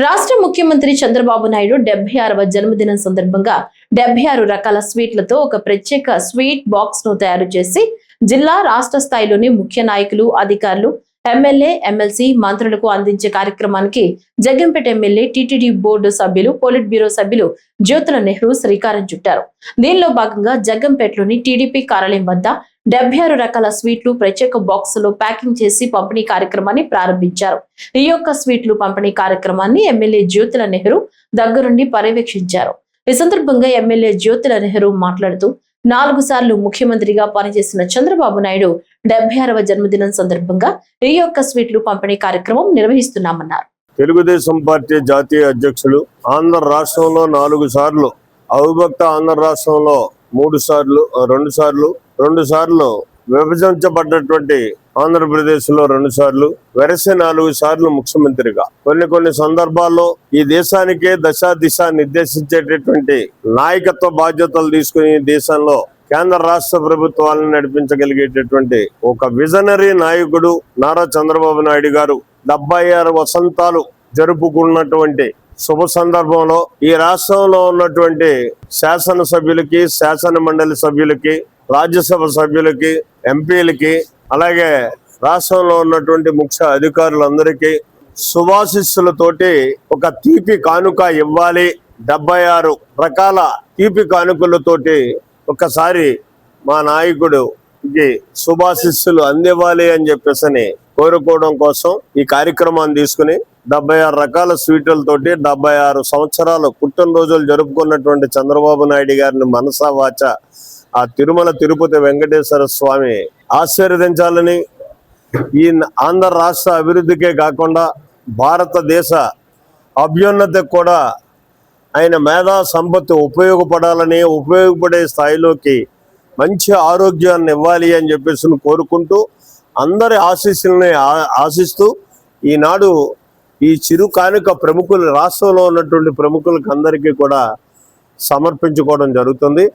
రాష్ట్ర ముఖ్యమంత్రి చంద్రబాబు నాయుడు 76వ జన్మదినం సందర్భంగా 76 రకాల స్వీట్లతో ఒక ప్రత్యేక స్వీట్ బాక్స్ ను తయారు చేసి జిల్లా రాష్ట్ర స్థాయిలోని ముఖ్య నాయకులు, అధికారులు, ఎమ్మెల్యే, ఎమ్మెల్సీ, మంత్రులకు అందించే కార్యక్రమానికి జగ్గంపేట ఎమ్మెల్యే, టీటీడీ బోర్డు సభ్యులు, పోలిట్ బ్యూరో సభ్యులు జ్యోతుల నెహ్రూ శ్రీకారం చుట్టారు. దీనిలో భాగంగా జగ్గంపేటలోని టీడీపీ కార్యాలయం వద్ద 76 రకాల స్వీట్లు ప్రత్యేక బాక్సులో ప్యాకింగ్ చేసి పంపిణీ కార్యక్రమాన్ని ప్రారంభించారు. ఈ యొక్క స్వీట్లు పంపిణీ కార్యక్రమాన్ని ఎమ్మెల్యే జ్యోతుల నెహ్రూ దగ్గరుండి పర్యవేక్షించారు. ఈ సందర్భంగా ఎమ్మెల్యే జ్యోతుల నెహ్రూ మాట్లాడుతూ 4 సార్లు ముఖ్యమంత్రిగా పనిచేసిన చంద్రబాబు నాయుడు 76వ జన్మదినం సందర్భంగా ఈ యొక్క స్వీట్లు పంపిణీ కార్యక్రమం నిర్వహిస్తున్నామన్నారు. తెలుగుదేశం పార్టీ జాతీయ అధ్యక్షులు ఆంధ్ర రాష్ట్రంలో 4 సార్లు, అవిభక్త ఆంధ్ర రాష్ట్రంలో 3 సార్లు, 2 సార్లు విభజించబడ్డటువంటి ఆంధ్రప్రదేశ్ లో 2 సార్లు, వెరసి 4 సార్లు ముఖ్యమంత్రిగా కొన్ని సందర్భాల్లో ఈ దేశానికే దిశ నిర్దేశించేటటువంటి నాయకత్వ బాధ్యతలు తీసుకుని దేశంలో కేంద్ర రాష్ట్ర ప్రభుత్వాలను నడిపించగలిగేటటువంటి ఒక విజనరీ నాయకుడు నారా చంద్రబాబు నాయుడు గారు 76 వసంతాలు జరుపుకున్నటువంటి శుభ సందర్భంలో ఈ రాష్ట్రంలో ఉన్నటువంటి శాసనసభ్యులకి, శాసన మండలి సభ్యులకి, రాజ్యసభ సభ్యులకి, ఎంపీలకి, అలాగే రాష్ట్రంలో ఉన్నటువంటి ముఖ్య అధికారులందరికీ శుభాశిస్సులతోటి ఒక తీపి కానుక ఇవ్వాలి. 76 రకాల తీపి కానుకలతోటి ఒకసారి మా నాయకుడికి శుభాశిస్సులు అందివ్వాలి అని చెప్పేసి కోరుకోవడం కోసం ఈ కార్యక్రమాన్ని తీసుకుని 76 రకాల స్వీట్లతోటి 76 సంవత్సరాలు పుట్టినరోజులు జరుపుకున్నటువంటి చంద్రబాబు నాయుడు గారిని మనసా వాచ ఆ తిరుమల తిరుపతి వెంకటేశ్వర స్వామి ఆశీర్వదించాలని, ఈ ఆంధ్ర రాష్ట్ర అభివృద్ధికే కాకుండా భారతదేశ అభ్యున్నతికి కూడా ఆయన మేధా సంపత్తి ఉపయోగపడే స్థాయిలోకి మంచి ఆరోగ్యాన్ని ఇవ్వాలి అని చెప్పేసి కోరుకుంటూ అందరి ఆశీస్సుల్ని ఆశిస్తూ ఈనాడు ఈ చిరు కానుక ప్రముఖులు, రాష్ట్రంలో ఉన్నటువంటి ప్రముఖులకు అందరికీ కూడా సమర్పించుకోవడం జరుగుతుంది.